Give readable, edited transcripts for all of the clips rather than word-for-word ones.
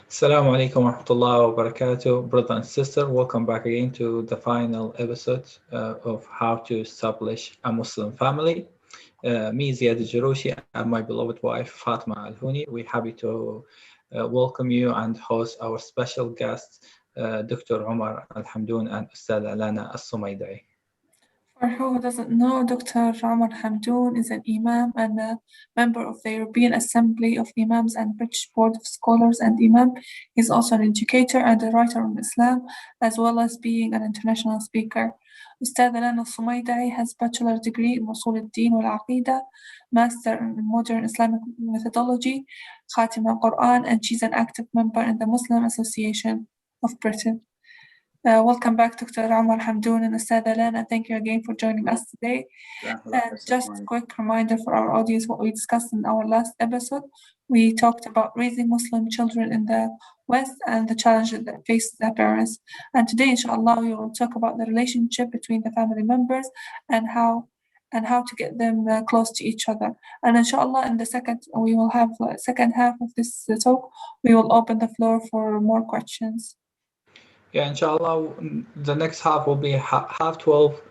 Assalamu alaikum wa rahmatullahi wa barakatuh, brother and sister. Welcome back again to the final episode of how to establish a Muslim family. Me, Ziad Jaroushi, and my beloved wife, Fatima Al-Houni. We're happy to welcome you and host our special guests, Dr. Omar Al-Hamdu and Ustad Alana Al-Sumaydai. For who doesn't know, Dr. Omar Hamdoun is an Imam and a member of the European Assembly of Imams and British Board of Scholars and Imam. He's also an educator and a writer on Islam, as well as being an international speaker. Ustad Alana Al-Sumaydai has bachelor degree in Usul al-Din wal-Aqidah, master in modern Islamic methodology, Khatima Quran, and she's an active member in the Muslim Association of Britain. Welcome back, Dr. Omar Hamdoun and Ustad Alana. Thank you again for joining us today. Just a quick reminder for our audience what we discussed in our last episode. We talked about raising Muslim children in the West and the challenges that face their parents. And today, inshallah, we will talk about the relationship between the family members and how to get them close to each other. And inshallah, in the second half of this talk, we will open the floor for more questions. Yeah, inshallah, the next half will be half 12,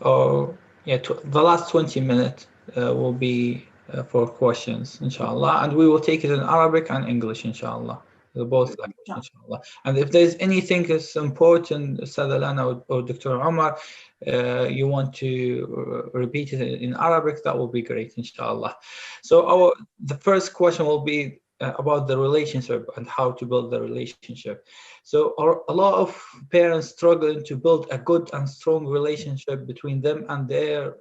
or the last 20 minutes will be for questions, inshallah, and we will take it in Arabic and English, inshallah, both languages, inshallah. And if there's anything that's important, Ustad Alana or Dr. Omar, you want to repeat it in Arabic, that will be great, inshallah. So the first question will be about the relationship and how to build the relationship. So a lot of parents struggling to build a good and strong relationship between them and their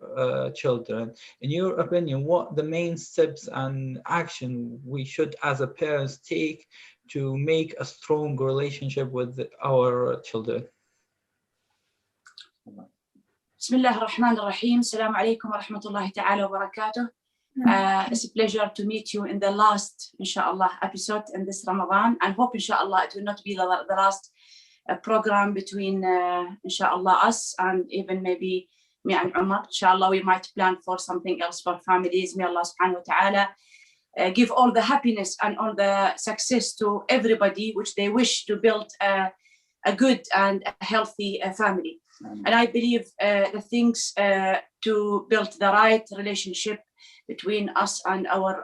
children. In your opinion, what the main steps and action we should as a parents take to make a strong relationship with our children? Bismillah ar-Rahman ar-Rahim. Assalamu alaikum wa rahmatullahi ta'ala wa barakatuh. It's a pleasure to meet you in the last, inshallah, episode in this Ramadan, and hope, inshallah, it will not be the last program between, inshallah, us and even maybe me and Omar. Inshallah, we might plan for something else for families. May Allah subhanahu wa ta'ala give all the happiness and all the success to everybody which they wish to build a good and a healthy family. And I believe the things to build the right relationship between us and our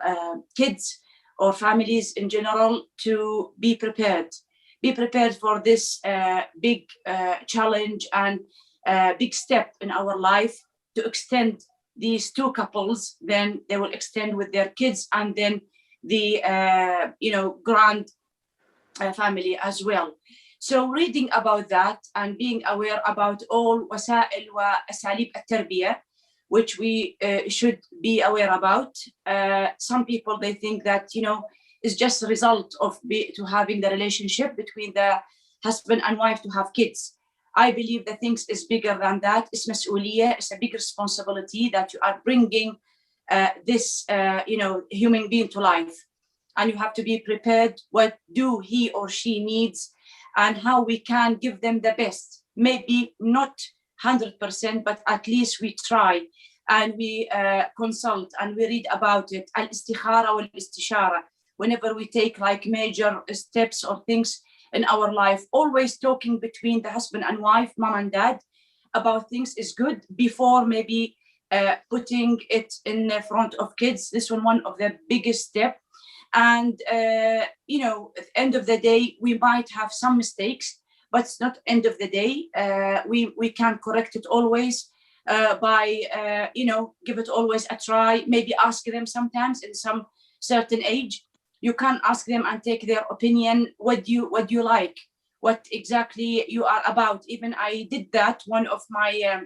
kids or families in general, to be prepared for this big challenge and big step in our life, to extend these two couples, then they will extend with their kids, and then the grand family as well. So reading about that and being aware about all wasa'il wa asalib at-tarbiyah, which we should be aware about. Some people, they think that, it's just a result of to having the relationship between the husband and wife to have kids. I believe that things is bigger than that. It's mas'uliyah, it's a big responsibility that you are bringing this, human being to life. And you have to be prepared what do he or she needs and how we can give them the best. Maybe not 100%, but at least we try and we consult and we read about it. Al-istikhara wal-istishara. Whenever we take like major steps or things in our life, always talking between the husband and wife, mom and dad, about things is good before maybe putting it in the front of kids. This one of the biggest step. And, at the end of the day, we might have some mistakes, but it's not end of the day. We can correct it always by, give it always a try. Maybe ask them sometimes in some certain age. You can ask them and take their opinion. What do you like? What exactly you are about? Even I did that. One of my,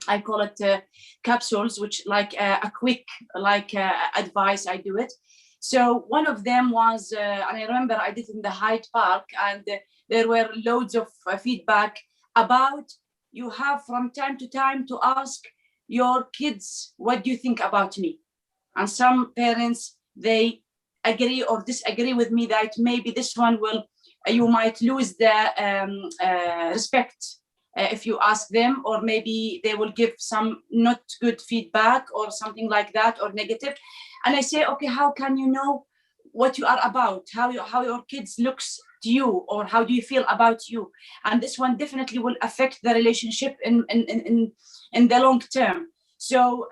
I call it capsules, which like a quick advice. I do it. So one of them was, and I remember I did in the Hyde Park, and there were loads of feedback about you have from time to time to ask your kids, what do you think about me? And some parents, they agree or disagree with me that maybe this one you might lose the respect if you ask them, or maybe they will give some not good feedback or something like that, or negative. And I say, okay, how can you know what you are about, how your kids looks to you, or how do you feel about you. And this one definitely will affect the relationship in the long term. So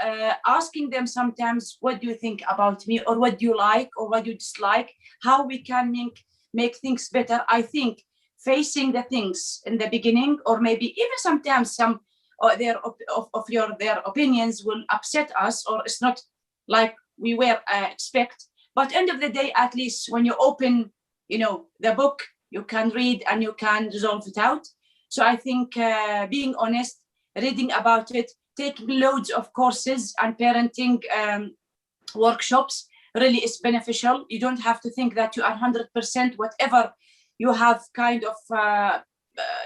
asking them sometimes, what do you think about me, or what do you like, or what do you dislike, how we can make things better. I think facing the things in the beginning, or maybe even sometimes some their opinions will upset us, or it's not like we were expect. But end of the day, at least when you open, the book, you can read and you can resolve it out. So I think being honest, reading about it, taking loads of courses and parenting workshops really is beneficial. You don't have to think that you are 100% whatever you have kind of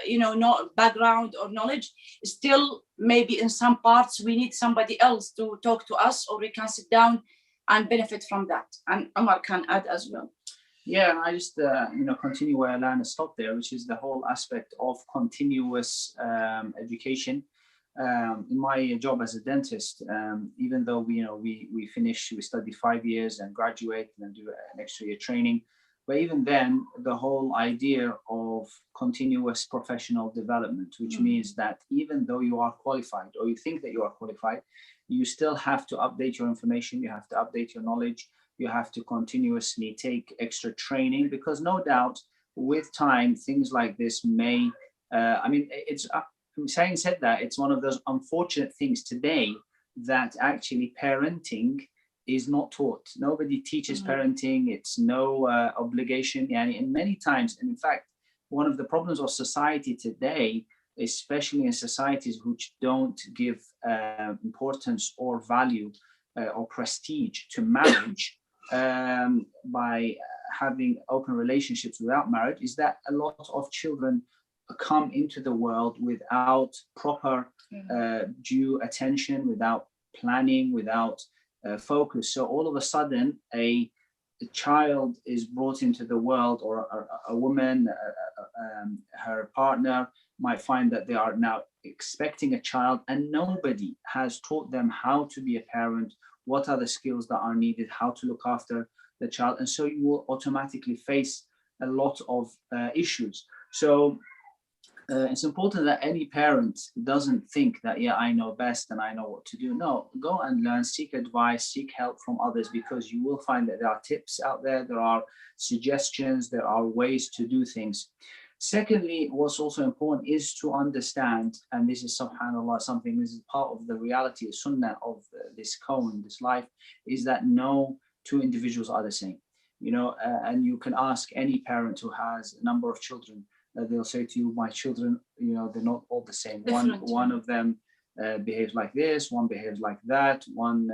no background or knowledge. Still, maybe in some parts we need somebody else to talk to us, or we can sit down and benefit from that. And Omar can add as well. Yeah, I just continue where Alana stopped there, which is the whole aspect of continuous education. In my job as a dentist, even though we study 5 years and graduate and then do an extra year training, but even then, the whole idea of continuous professional development, which means that even though you are qualified, or you think that you are qualified, you still have to update your information, you have to update your knowledge, you have to continuously take extra training, because no doubt with time, things like this may, saying said that, it's one of those unfortunate things today that actually parenting is not taught. Nobody teaches parenting. It's no obligation. And many times, and in fact, one of the problems of society today, especially in societies which don't give importance or value or prestige to marriage by having open relationships without marriage, is that a lot of children come into the world without proper due attention, without planning, without focus. So all of a sudden, a child is brought into the world, or a woman, her partner might find that they are now expecting a child, and nobody has taught them how to be a parent, what are the skills that are needed, how to look after the child. And so you will automatically face a lot of issues. So it's important that any parent doesn't think that, I know best and I know what to do. No, go and learn, seek advice, seek help from others, because you will find that there are tips out there, there are suggestions, there are ways to do things. Secondly, what's also important is to understand, and this is subhanAllah, this is part of the reality, sunnah of this kawn, this life, is that no two individuals are the same. And you can ask any parent who has a number of children, they'll say to you, my children, they're not all the same. One of them behaves like this, one behaves like that, one,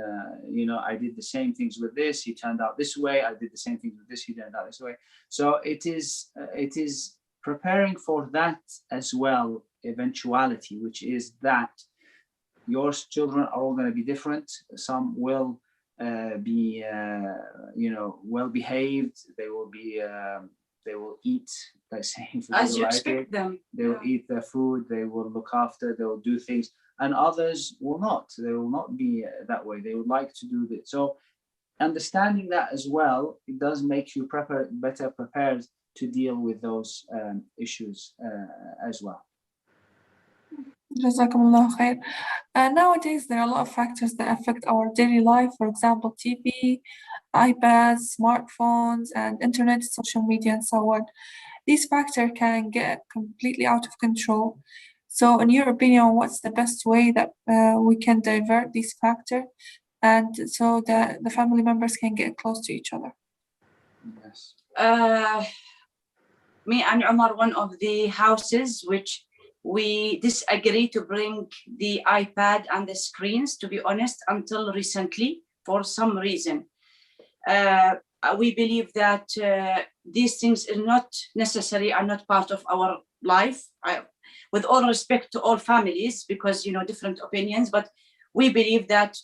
I did the same things with this, he turned out this way, I did the same things with this, he turned out this way. So it is preparing for that as well, eventuality, which is that your children are all going to be different. Some will be, well behaved, they will eat, let's say, as you expect them. They will eat their food, they will look after, they will do things, and others will not. They will not be that way. They would like to do this. So understanding that as well, it does make you better prepared to deal with those issues as well. Jazakumullah khair. Nowadays, there are a lot of factors that affect our daily life. For example, TV, iPads, smartphones, and internet, social media, and so on. These factors can get completely out of control. So in your opinion, what's the best way that we can divert these factors, and so that the family members can get close to each other? Yes. Me and Omar, one of the houses which we disagree to bring the iPad and the screens, to be honest, until recently, for some reason. We believe that these things are not necessary, are not part of our life, with all respect to all families, because, different opinions, but we believe that,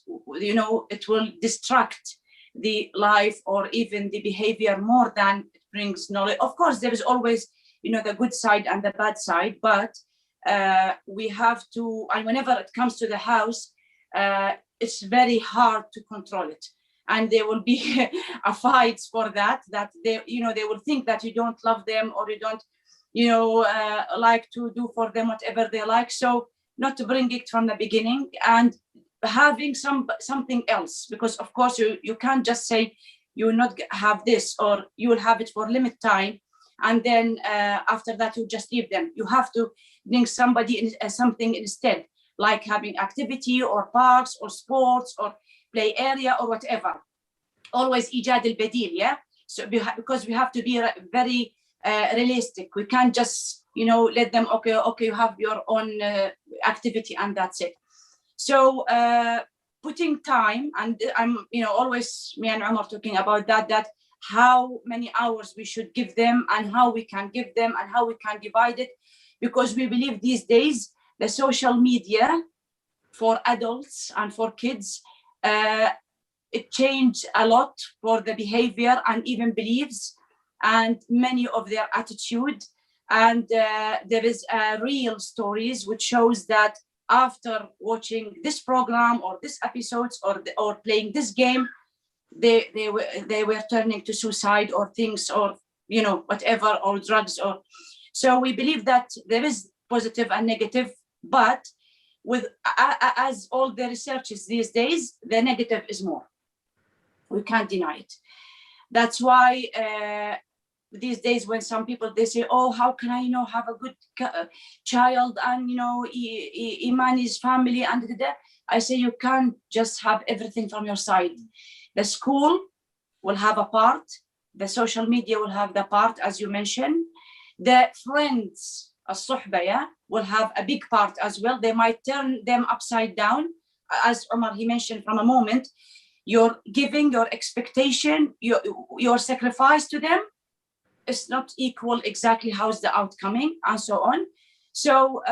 it will distract the life or even the behavior more than it brings knowledge. Of course, there is always, the good side and the bad side, but we have to, and whenever it comes to the house, it's very hard to control it. and there will be a fight for that they, they will think that you don't love them, or you don't, like to do for them whatever they like. So not to bring it from the beginning, and having something else, because of course you can't just say you will not have this, or you will have it for limit time, and then after that you just leave them. You have to bring somebody something instead, like having activity or parks or sports or play area or whatever. Always إيجاد البديل, yeah. So because we have to be very realistic. We can't just let them okay you have your own activity and that's it. So putting time, and I'm always, me and Omar talking about that how many hours we should give them, and how we can give them, and how we can divide it, because we believe these days the social media for adults and for kids, it changed a lot for the behavior and even beliefs and many of their attitude. And there is real stories which shows that after watching this program or this episodes or playing this game, they were turning to suicide or things, or whatever, or drugs. Or so we believe that there is positive and negative, but with as all the researches these days, the negative is more. We can't deny it. That's why these days when some people, they say, oh, how can I have a good child, and Iman is family, and I say you can't just have everything from your side. The school will have a part, the social media will have the part, as you mentioned, the friends, الصحبة, will have a big part as well. They might turn them upside down, as Omar, he mentioned from a moment. You're giving your expectation, your sacrifice to them, it's not equal exactly how's the outcoming, and so on. So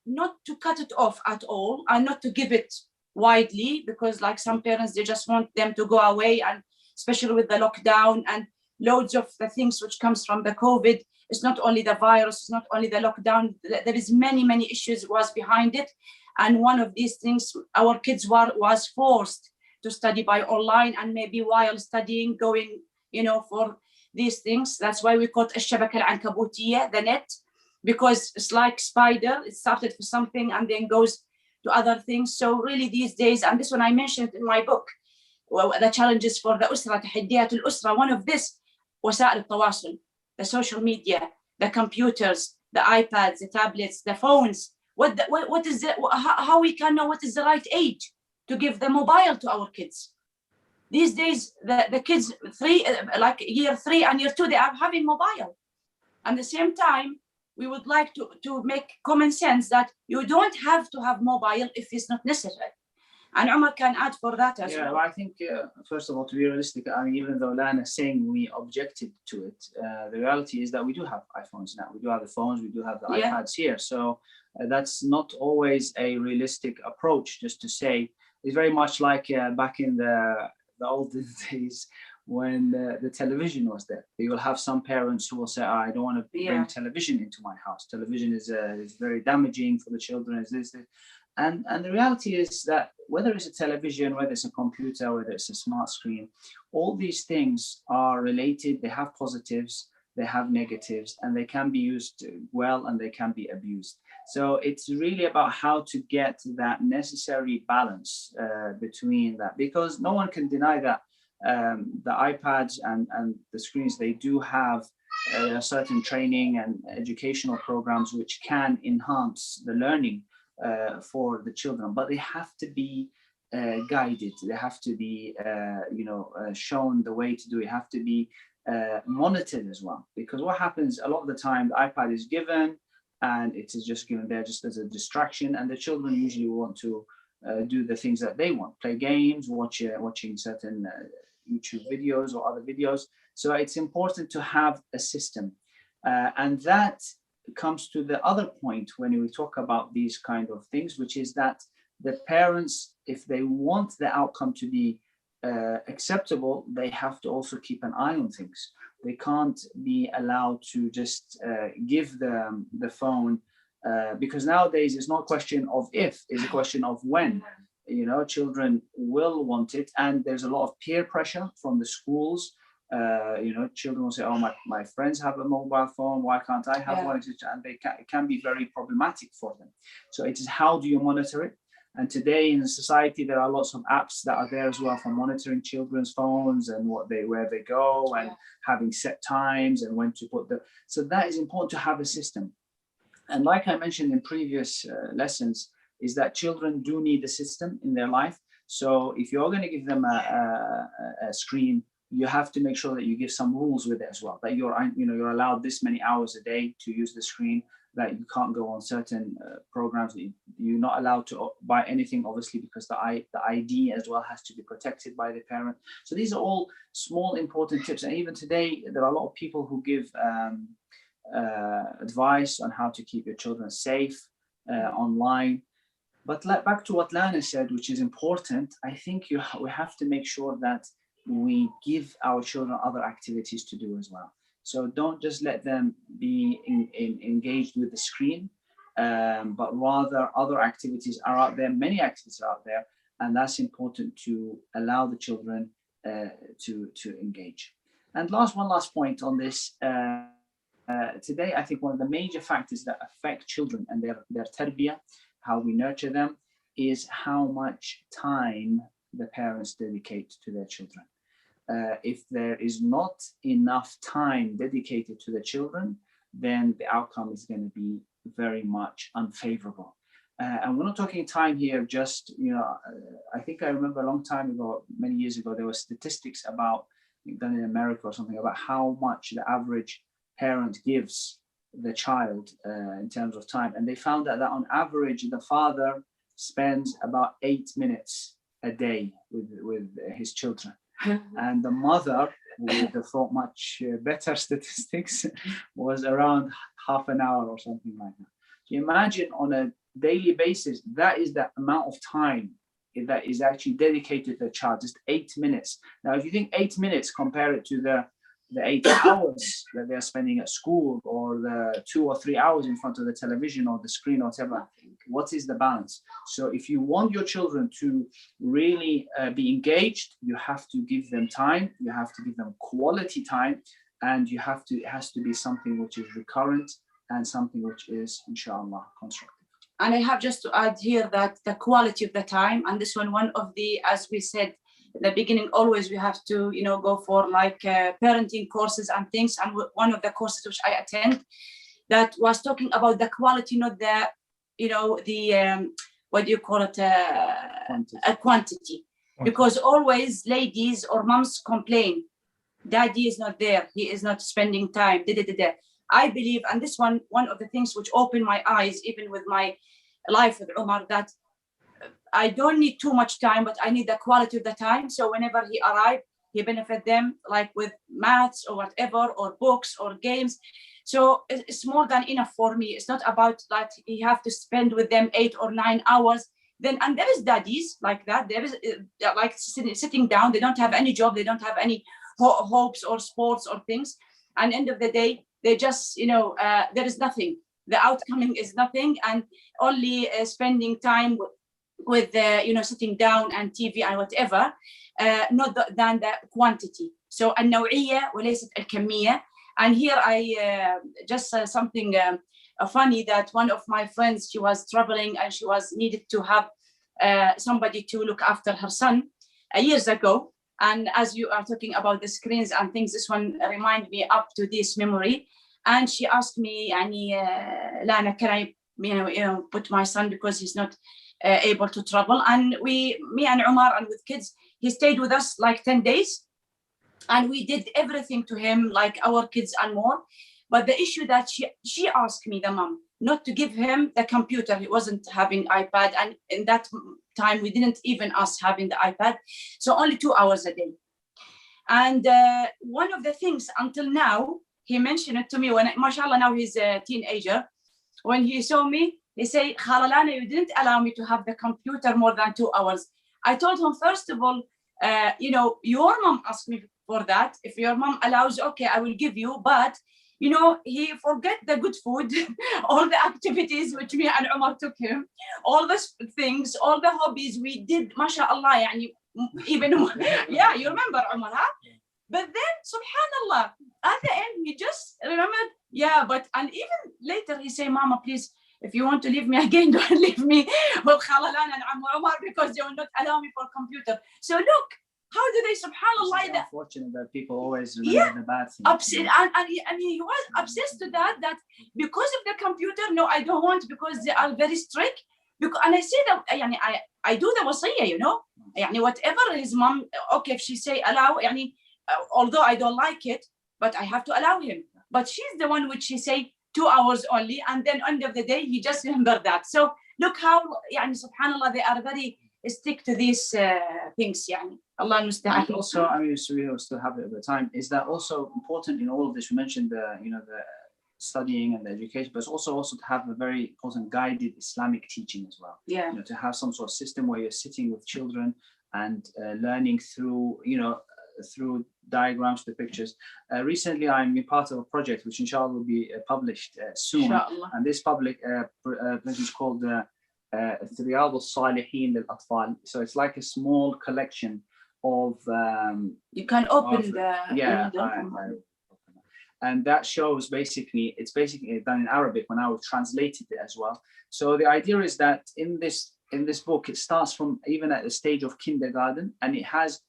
not to cut it off at all, and not to give it widely, because like some parents, they just want them to go away, and especially with the lockdown and loads of the things which comes from the COVID. It's not only the virus, it's not only the lockdown, there is many issues was behind it. And one of these things, our kids was forced to study by online, and maybe while studying, going, for these things. That's why we call it الشبكة العنكبوتية, the net, because it's like spider. It started for something and then goes to other things. So really these days, and this one I mentioned in my book, the challenges for the أسرة, تحديات الأسرة, one of this وسائل التواصل, the social media, the computers, the iPads, the tablets, the phones. What is it? How we can know what is the right age to give the mobile to our kids? These days, the kids like year 3 and year 2, they are having mobile. At the same time, we would like to make common sense that you don't have to have mobile if it's not necessary. And Omar can add for that as well. Yeah, well, I think, first of all, to be realistic, I mean, even though Lana is saying we objected to it, the reality is that we do have iPhones now. We do have the phones, we do have the iPads here. So that's not always a realistic approach, just to say. It's very much like back in the olden days when the television was there. You will have some parents who will say, I don't want to bring television into my house. Television is very damaging for the children. Is this. And the reality is that whether it's a television, whether it's a computer, whether it's a smart screen, all these things are related. They have positives, they have negatives, and they can be used well and they can be abused. So it's really about how to get that necessary balance between that, because no one can deny that the iPads and the screens, they do have a certain training and educational programs which can enhance the learning for the children, but they have to be guided. They have to be, shown the way to do it. Have to be monitored as well, because what happens a lot of the time, the iPad is given and it is just given there just as a distraction, and the children usually want to do the things that they want, play games, watching certain YouTube videos or other videos. So it's important to have a system, and that comes to the other point when we talk about these kind of things, which is that the parents, if they want the outcome to be acceptable, they have to also keep an eye on things. They can't be allowed to just give the phone, because nowadays it's not a question of if, it's a question of when. you know, children will want it, and there's a lot of peer pressure from the schools. You know, children will say, oh, my friends have a mobile phone, why can't I have one? And it can be very problematic for them. So it is, how do you monitor it? And today in society, there are lots of apps that are there as well for monitoring children's phones and where they go, and having set times and when to put the. So that is important to have a system. And like I mentioned in previous lessons, is that children do need a system in their life. So if you're going to give them a screen, you have to make sure that you give some rules with it as well, that you're allowed this many hours a day to use the screen, that you can't go on certain programs, you're not allowed to buy anything, obviously, because the ID as well has to be protected by the parent. So these are all small important tips. And even today, there are a lot of people who give advice on how to keep your children safe online. But back to what Lana said, which is important, I think we have to make sure that we give our children other activities to do as well. So don't just let them be engaged with the screen, but rather other activities are out there, many activities are out there, and that's important to allow the children to engage. And one last point on this. Today, I think one of the major factors that affect children and their tarbiyah, how we nurture them, is how much time the parents dedicate to their children. If there is not enough time dedicated to the children, then the outcome is going to be very much unfavorable. And we're not talking time here just, you know, I think I remember a long time ago, many years ago, there were statistics about, done in America or something, about how much the average parent gives the child in terms of time. And they found that on average, the father spends about 8 minutes a day with his children. And the mother, with the thought much better statistics, was around half an hour or something like that. So you imagine on a daily basis, that is the amount of time that is actually dedicated to the child, just 8 minutes. Now, if you think 8 minutes, compare it to the 8 hours that they're spending at school, or the 2 or 3 hours in front of the television or the screen or whatever, what is the balance? So if you want your children to really be engaged, you have to give them time, you have to give them quality time, and it has to be something which is recurrent and something which is, inshallah, constructive. And I have just to add here that the quality of the time, and this one of the, as we said in the beginning, always we have to, you know, go for like parenting courses and things. And one of the courses which I attend that was talking about the quality, not the, you know, the, what do you call it? A quantity. Because always ladies or moms complain, daddy is not there, he is not spending time, I believe, and this one of the things which opened my eyes, even with my life with Omar, that I don't need too much time, but I need the quality of the time. So whenever he arrived, he benefit them like with maths or whatever, or books or games. So it's more than enough for me. It's not about that he have to spend with them 8 or 9 hours. Then, and there is daddies like that. There is like sitting down. They don't have any job. They don't have any hopes or sports or things. And end of the day, they just, you know, there is nothing. The outcoming is nothing, and only spending time with you know, sitting down and TV and whatever, not than the quantity. So النوعية وليست الكمية. And here I just something funny, that one of my friends, she was traveling and she was needed to have somebody to look after her son years ago. And as you are talking about the screens and things, this one remind me up to this memory. And she asked me, Lana, can I, you know, put my son, because he's not able to travel. And me and Omar, and with kids, he stayed with us like 10 days. And we did everything to him, like our kids and more. But the issue that she asked me, the mom, not to give him the computer. He wasn't having iPad. And in that time, we didn't even us having the iPad. So only 2 hours a day. And one of the things until now, he mentioned it to me when, mashallah, now he's a teenager. When he saw me, he said, Khalalana, you didn't allow me to have the computer more than 2 hours. I told him, first of all, you know, your mom asked me for that. If your mom allows, okay, I will give you. But you know, he forget the good food, all the activities which me and Omar took him, all the things, all the hobbies we did, mashallah, yani, even, yeah, you remember Omar, huh? But then, subhanallah, at the end, he just remembered, yeah, and even later he say, Mama, please, if you want to leave me again, don't leave me with Khalalan and Omar because they will not allow me for computer. So look, how do they, subhanallah, it's unfortunate that people always remember the bad things. And he was obsessed to that because of the computer, no, I don't want, because they are very strict. And I say that, I do the wasiyah, you know, whatever his mom, okay, if she say allow, although I don't like it, but I have to allow him. But she's the one which she say 2 hours only, and then end of the day he just remember that. So look how, subhanallah, they are very stick to these things. Allah musta'an. Also, so we still have it at the time. Is that also important in all of this? We mentioned the studying and the education, but it's also to have a very important guided Islamic teaching as well. Yeah. To have some sort of system where you're sitting with children and learning through, through diagrams, the pictures. Recently, I'm part of a project which inshallah will be published soon. Inshallah. And this public project is called Riyadh al-Salihin lil-Atfal. So it's like a small collection of you can open and that shows it's basically done in Arabic when I translated it as well. So the idea is that in this book, it starts from even at the stage of kindergarten, and it's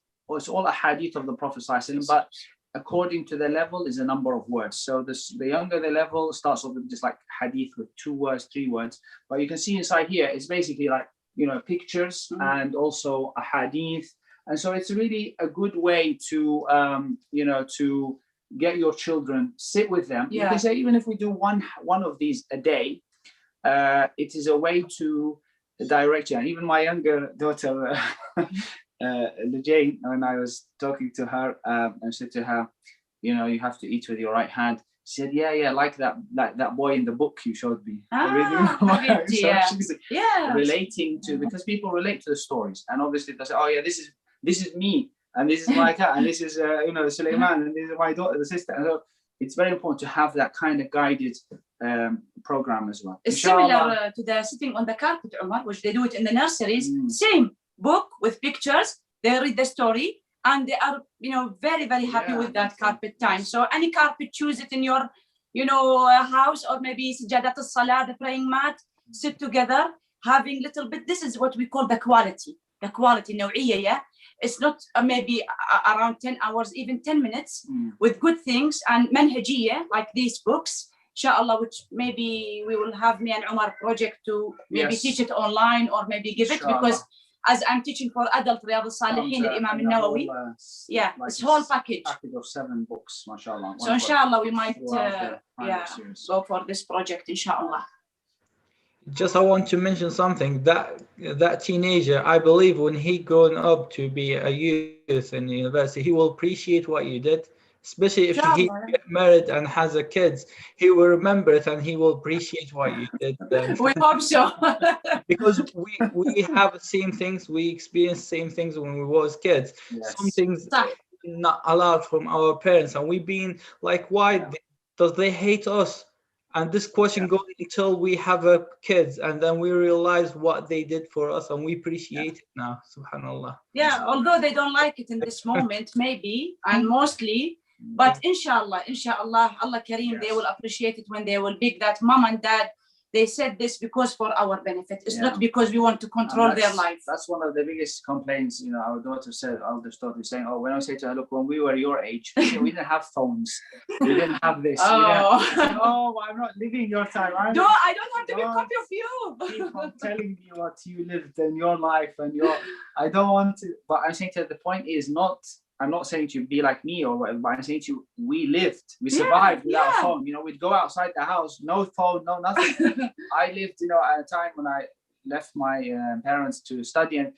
all a hadith of the Prophet ﷺ, but according to the level is a number of words. So the younger the level starts off with just like hadith with 2 words, 3 words. But you can see inside here, it's basically like, pictures and also a hadith. And so it's really a good way to, to get your children, sit with them. Yeah. You can say, even if we do one of these a day, it is a way to direct you. And even my younger daughter, Jane, when I was talking to her, and said to her, you have to eat with your right hand. She said, yeah, like that boy in the book you showed me. So she's relating to, because people relate to the stories, and obviously they say, oh yeah, this is me, and this is my cat, and this is Sulaiman, and this is my daughter, the sister. And so it's very important to have that kind of guided program as well. It's similar to the sitting on the carpet, Omar, which they do it in the nurseries. Same book with pictures. They read the story, and they are, very, very happy with that carpet time. So any carpet, choose it in your, house, or maybe Sajadat al-Salah, the praying mat, sit together, having little bit. This is what we call the quality, naw'iyya, yeah? It's not maybe around 10 hours, even 10 minutes with good things, and manhajiyya, like these books, inshallah, which maybe we will have me and Omar project to maybe teach it online, or maybe give it, because as I'm teaching for adult Riyadh al-Salihin, Imam al-Nawawi, it's whole package of 7 books, mashallah. So inshallah we might go for this project, inshallah. Just I want to mention something, that teenager, I believe when he grown up to be a youth in university, he will appreciate what you did, especially if he get married and has a kids. He will remember it, and he will appreciate what you did then. We hope so. Because we have the same things, we experienced same things when we was kids. Some things not allowed from our parents, and we've been like, why does they hate us? And this question goes until we have a kids, and then we realize what they did for us, and we appreciate it now, subhanallah. Yeah, although they don't like it in this moment, maybe, and mostly, but inshallah, Allah Kareem, they will appreciate it when they will big that mom and dad, they said this because for our benefit. It's not because we want to control their life. That's one of the biggest complaints. Our daughter said, eldest daughter saying, oh, when I say to her, look, when we were your age, we didn't have phones. We didn't have this. Oh, I'm not living your time. I don't have to be a copy of you. Keep on telling me what you lived in your life, and I don't want to. But I'm saying to her, the point is not, I'm not saying to be like me or whatever, but I'm saying to you, we lived, we survived without a phone. We'd go outside the house, no phone, no nothing. I lived, at a time when I left my parents to study, and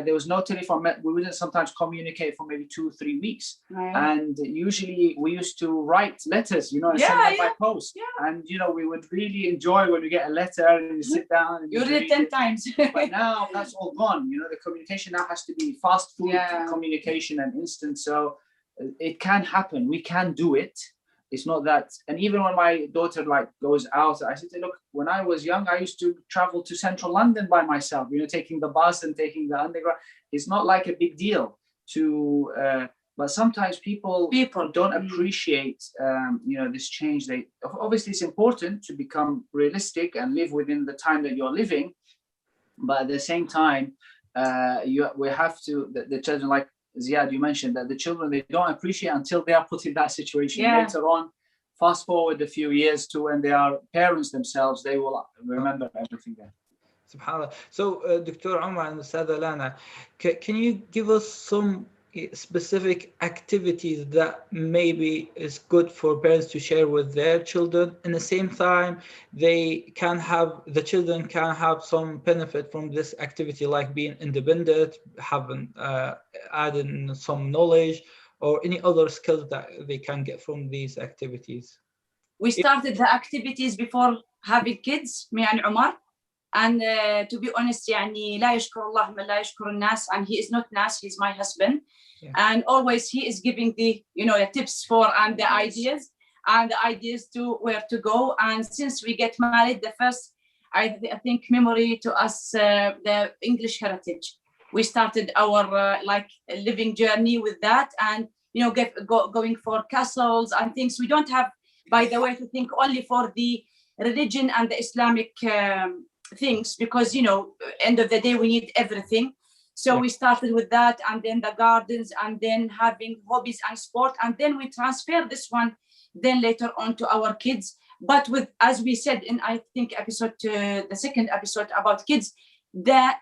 there was no telephone. We wouldn't sometimes communicate for maybe 2-3 weeks. And usually we used to write letters, and send them by post. And, we would really enjoy when we get a letter and you sit down. And you read it 10 times. But now that's all gone. The communication now has to be fast food communication and instant. So it can happen. We can do it. it's not that. And even when my daughter like goes out, I said, look, when I was young, I used to travel to central London by myself, you know, taking the bus and taking the underground. It's not like a big deal to, but sometimes people don't appreciate, you know, this change. They obviously, it's important to become realistic and live within the time that you're living, but at the same time, we have to, the children, like Ziad, you mentioned that the children, they don't appreciate until they are put in that situation. Later on, fast forward a few years to when they are parents themselves, they will remember everything there. SubhanAllah. So, Dr. Omar and Sada Lana, can you give us some specific activities that maybe is good for parents to share with their children? In the same time, the children can have some benefit from this activity, like being independent, having adding some knowledge, or any other skills that they can get from these activities. We started the activities before having kids, me and Omar. And to be honest, يعني لا يشكر الله من لا يشكر الناس, and he is not Nas, he's my husband. And always he is giving the, you know, the tips for and the ideas to where to go. And since we get married, the first, I think, memory to us, the English heritage. We started our like living journey with that, and you know, going for castles and things. We don't have, by the way, to think only for the religion and the Islamic things, because you know, end of the day we need everything. So we started with that, and then the gardens, and then having hobbies and sport, and then we transfer this one then later on to our kids. But with, as we said in, I think, the second episode about kids, the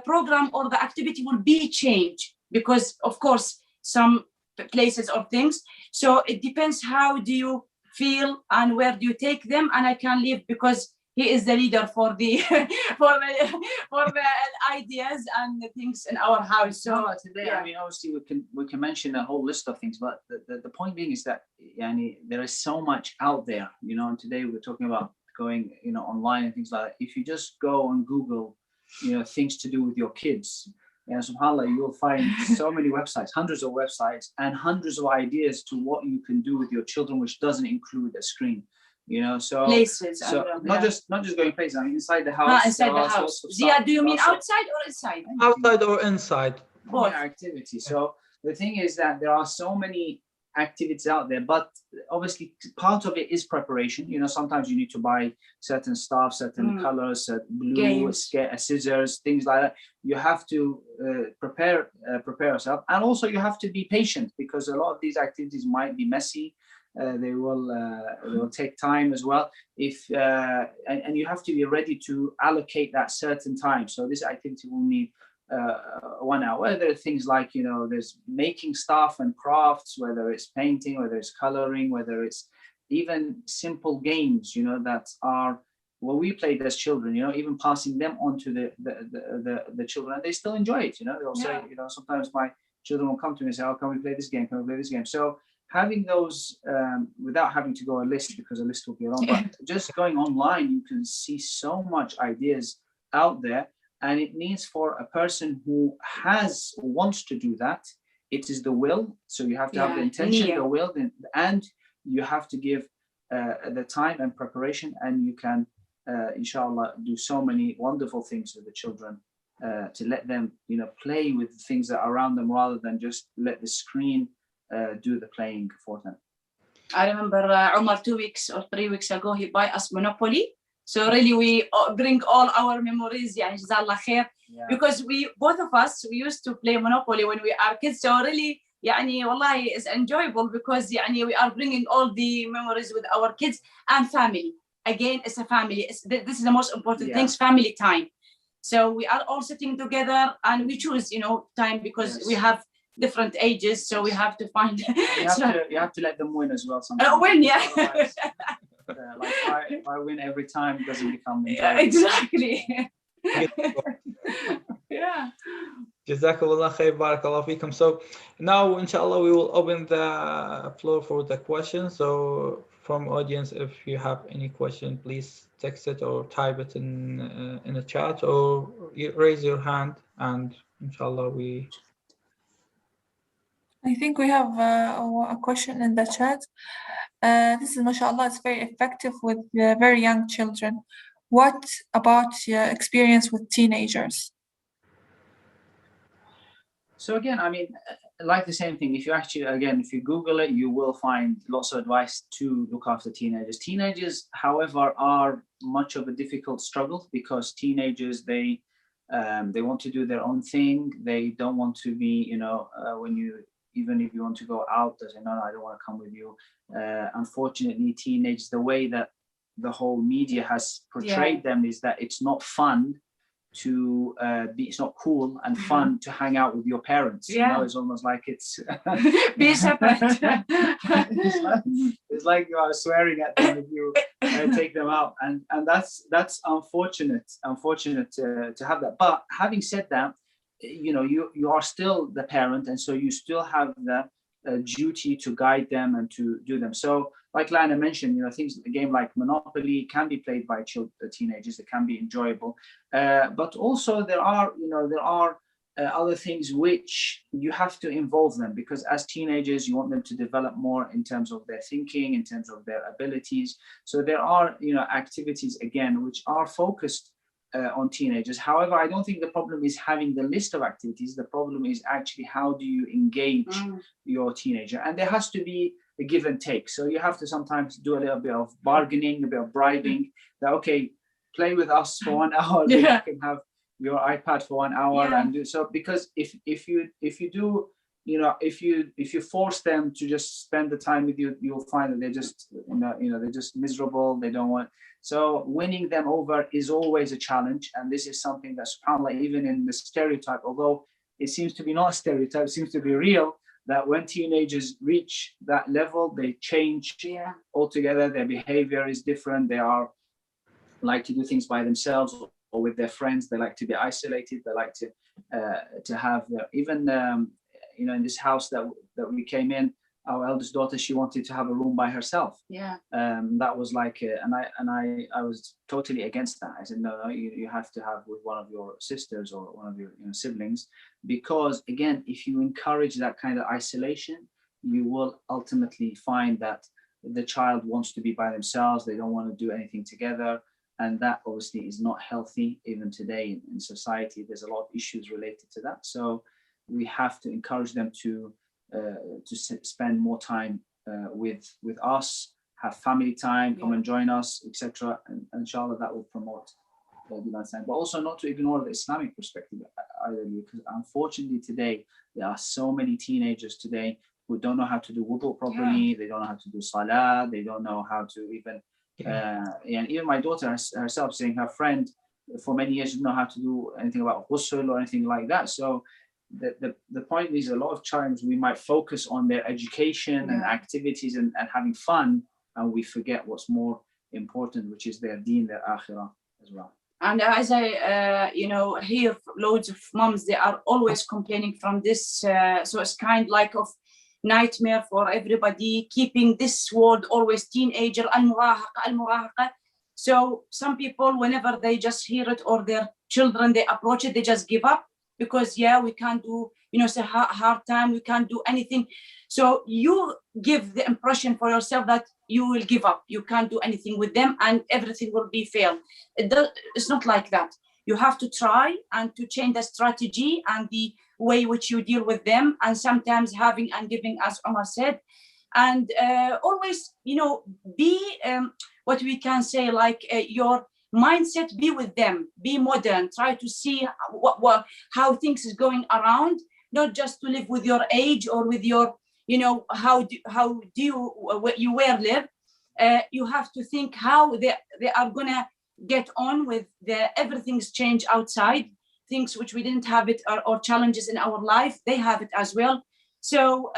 program or the activity will be changed because of course some places or things. So it depends how do you feel and where do you take them. And I can leave because he is the leader for the for the ideas and the things in our house. So today, I mean, obviously we can mention a whole list of things, but the point being is that there is so much out there, you know. And today we're talking about going, you know, online and things like that. If you just go and Google, you know, things to do with your kids, and subhanAllah, you will find so many websites, hundreds of websites, and hundreds of ideas to what you can do with your children, which doesn't include a screen. You know, so places. So not just going places. I mean, inside the house. Inside the house. Zia, do you mean outside or inside? Outside or inside. Both activities. So the thing is that there are so many activities out there, but obviously part of it is preparation. You know, sometimes you need to buy certain stuff, certain colors, glue, scissors, things like that. You have to prepare yourself, and also you have to be patient because a lot of these activities might be messy. They will take time as well. And you have to be ready to allocate that certain time. So this activity will need 1 hour. Whether it's things like, you know, there's making stuff and crafts, whether it's painting, whether it's coloring, whether it's even simple games, you know, that are what we played as children. You know, even passing them on to the children, and they still enjoy it. You know, they'll say, you know, sometimes my children will come to me and say, "Oh, can we play this game? Can we play this game?" So having those without having to go a list, because a list will be long, but just going online, you can see so much ideas out there, and it needs for a person who wants to do that. It is the will, so you have to have the intention, the will, and you have to give the time and preparation, and you can, inshallah, do so many wonderful things with the children to let them, you know, play with things that are around them rather than just let the screen do the playing for them. I remember Omar 2 weeks or 3 weeks ago, he buy us Monopoly. So really we bring all our memories, Jazakallah khair, because both of us, we used to play Monopoly when we are kids. So really, wallahi, it's enjoyable because we are bringing all the memories with our kids and family. Again, it's a family. This is the most important thing, family time. So we are all sitting together and we choose, you know, time because we have different ages, so we have to find. You have to let them win as well. Sometimes. Win, yeah. Like if I win every time, it doesn't become enjoyable. Exactly. Yeah. Jazakallah khair, barakallah feekum. So now, inshallah, we will open the floor for the questions. So from audience, if you have any question, please text it or type it in the chat, or raise your hand, and inshallah we. I think we have a question in the chat. This is, mashallah, it's very effective with very young children. What about your experience with teenagers? So again, I mean, like the same thing. If you actually, again, if you Google it, you will find lots of advice to look after teenagers. Teenagers, however, are much of a difficult struggle because teenagers, they want to do their own thing. They don't want to be, even if you want to go out, they say, no, I don't want to come with you. Unfortunately, teenagers, the way that the whole media has portrayed them is that it's not fun to it's not cool and fun to hang out with your parents. It's almost like it's be separate. it's like you are swearing at them if you take them out, and that's unfortunate to have that. But having said that, you are still the parent, and so you still have the duty to guide them and to do them. So like Lana mentioned, things, a game like Monopoly can be played by teenagers. It can be enjoyable, but also there are other things which you have to involve them, because as teenagers you want them to develop more in terms of their thinking, in terms of their abilities. So there are activities again which are focused on teenagers. However, I don't think the problem is having the list of activities. The problem is actually how do you engage your teenager, and there has to be a give and take. So you have to sometimes do a little bit of bargaining, a bit of bribing, that okay, play with us for 1 hour, then you can have your iPad for 1 hour and do so. Because if you do, if you force them to just spend the time with you, you'll find that they're just they're just miserable. They don't want. So winning them over is always a challenge, and this is something that, subhanAllah, even in the stereotype, although it seems to be not a stereotype, it seems to be real, that when teenagers reach that level, they change altogether. Their behavior is different. They are like to do things by themselves or with their friends. They like to be isolated. They like to have even in this house that we came in, our eldest daughter, she wanted to have a room by herself. That was like, and I was totally against that. I said, no, you have to have with one of your sisters or one of your siblings, because again, if you encourage that kind of isolation, you will ultimately find that the child wants to be by themselves. They don't want to do anything together. And that obviously is not healthy. Even today in society, there's a lot of issues related to that. So we have to encourage them to spend more time with us, have family time, come and join us, etc. And inshallah, that will promote but also not to ignore the Islamic perspective either, because unfortunately today there are so many teenagers today who don't know how to do wudu properly. They don't know how to do Salah. They don't know how to even and even my daughter herself saying her friend for many years didn't know how to do anything about ghusl or anything like that. So the point is, a lot of times we might focus on their education and activities and having fun, and we forget what's more important, which is their deen, their akhirah as well. And as I hear loads of moms, they are always complaining from this. So it's kind like of nightmare for everybody, keeping this word always teenager, al-murahaqa. So some people, whenever they just hear it or their children, they approach it, they just give up. Because we can't do, it's a hard time, we can't do anything. So you give the impression for yourself that you will give up, you can't do anything with them and everything will be failed. It's not like that. You have to try and to change the strategy and the way which you deal with them, and sometimes having and giving, as Omar said. And always, be what we can say, like your mindset, be with them, be modern, try to see how things is going around, not just to live with your age or with your, how do you live. You have to think how they are gonna get on with everything's change outside, things which we didn't have it, or challenges in our life, they have it as well. So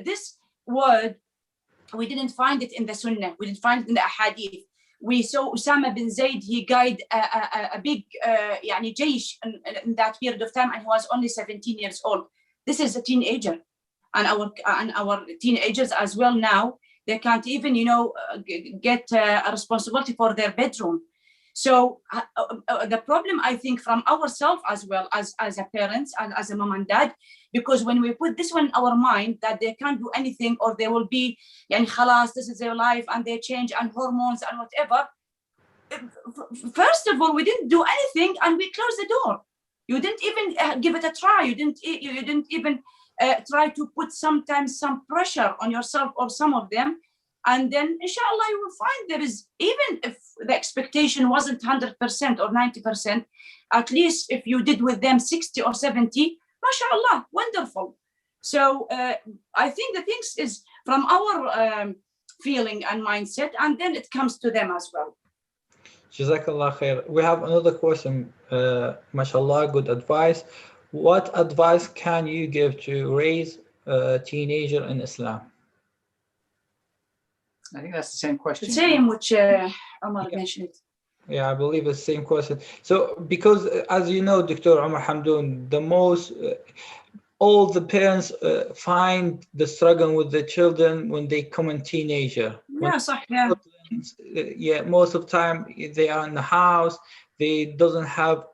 this word, we didn't find it in the Sunnah, we didn't find it in the Ahadith. We saw Osama bin Zaid, he guided a big jaysh in that period of time, and he was only 17 years old. This is a teenager, and our teenagers as well now, they can't even get a responsibility for their bedroom. So the problem, I think, from ourselves as well as a parents and as a mom and dad, because when we put this one in our mind that they can't do anything or they will be, yani khalas, this is their life and they change and hormones and whatever. First of all, we didn't do anything and we closed the door. You didn't even give it a try. You didn't even try to put sometimes some pressure on yourself or some of them. And then, inshallah, you will find there is, even if the expectation wasn't 100% or 90%, at least if you did with them 60 or 70, mashallah, wonderful. So I think the things is from our feeling and mindset, and then it comes to them as well. Jazakallah khair. We have another question. Mashallah, good advice. What advice can you give to raise a teenager in Islam? I think that's the same question. The same which Omar mentioned. Yeah, I believe it's the same question. So, because as you know, Dr. Omar Hamdoun, all the parents find the struggle with the children when they come in teenager. Yeah, صح, yeah. Yeah, most of the time they are in the house. They doesn't have.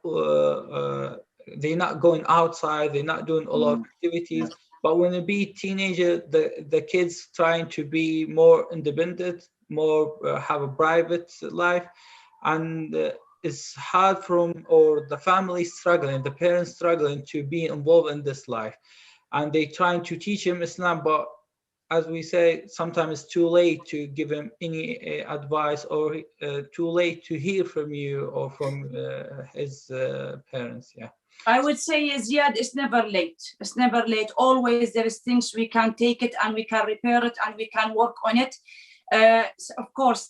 They're not going outside. They're not doing a lot of activities. But when they be teenager, the kids trying to be more independent, more have a private life, and it's hard or the family struggling, the parents struggling to be involved in this life, and they trying to teach him Islam, but as we say, sometimes it's too late to give him any advice, or too late to hear from you or from his parents. Yeah. I would say, Ziad, it's never late. It's never late. Always there is things we can take it and we can repair it and we can work on it. Of course,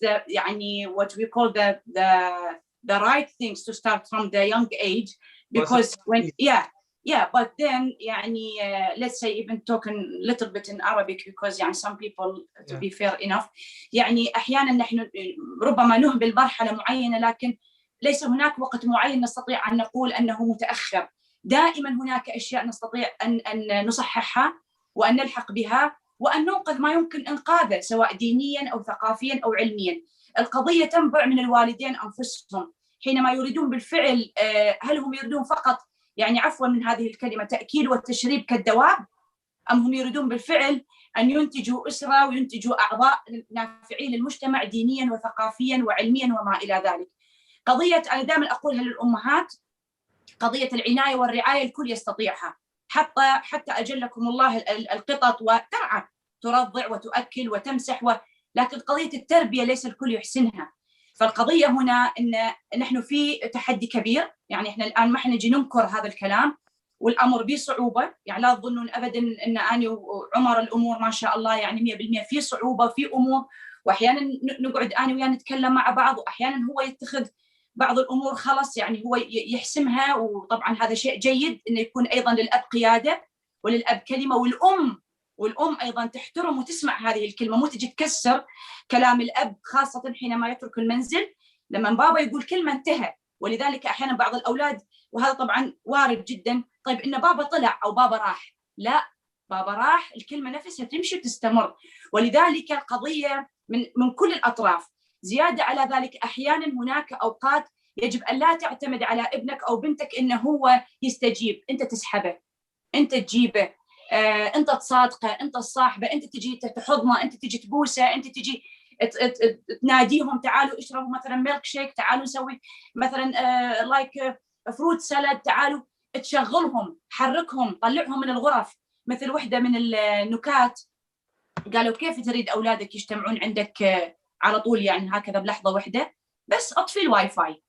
what we call the right things to start from the young age, because but then let's say even talking a little bit in Arabic, because some people, to be fair enough, أحيانا نحن ربما نهمل مرحلة معينة، لكن ليس هناك وقت معين نستطيع أن نقول أنه متأخر. دائما هناك أشياء نستطيع أن نصححها وأن نلحق بها وأن ننقذ ما يمكن إنقاذه، سواء دينيا أو ثقافيا أو علميا. القضية تنبع من الوالدين أنفسهم حينما يريدون بالفعل، هل هم يريدون فقط عفوا من هذه الكلمة تأكيل والتشريب كالدواب، أم هم يريدون بالفعل أن ينتجوا أسرة وينتجوا أعضاء نافعين للمجتمع دينيا وثقافيا وعلميا وما إلى ذلك. قضية أنا دائما أقولها للأمهات، قضية العناية والرعاية الكل يستطيعها، حتى أجلكم الله القطط وترعى ترضع وتؤكل وتمسح لكن قضية التربية ليس الكل يحسنها. فالقضية هنا إن نحن في تحدي كبير، إحنا الآن ما نجي ننكر هذا الكلام، والأمر بصعوبة، لا تظنون أبدا أن أنا وعمر الأمور ما شاء الله 100% في صعوبة في أمور، وأحيانا نقعد أنا وياه نتكلم مع بعض، وأحيانا هو يتخذ بعض الأمور خلص هو يحسمها، وطبعا هذا شيء جيد إنه يكون أيضا للأب قيادة وللأب كلمة، والأم أيضا تحترم وتسمع هذه الكلمة، مو تجي تكسر كلام الأب، خاصة حينما يترك المنزل. لما بابا يقول كلمة انتهى. ولذلك أحيانا بعض الأولاد، وهذا طبعا وارد جدا، طيب إن بابا طلع أو بابا راح، لا، بابا راح الكلمة نفسها تمشي وتستمر. ولذلك القضية من كل الأطراف. زيادة على ذلك أحيانا هناك أوقات يجب أن لا تعتمد على ابنك أو بنتك إنه هو يستجيب، أنت تسحبه، أنت تجيبه، أنت تصادقه، أنت تصاحبه، أنت تجي تحضنه، أنت تجي تبوسه، أنت تجي تناديهم تعالوا اشربوا مثلا ميلك شيك، تعالوا نسوي مثلا لايك فروت سالاد، تعالوا تشغلهم، حركهم، طلعهم من الغرف. مثل وحدة من النكات قالوا كيف تريد أولادك يجتمعون عندك على طول هكذا بلحظة واحدة؟ بس أطفي الواي فاي،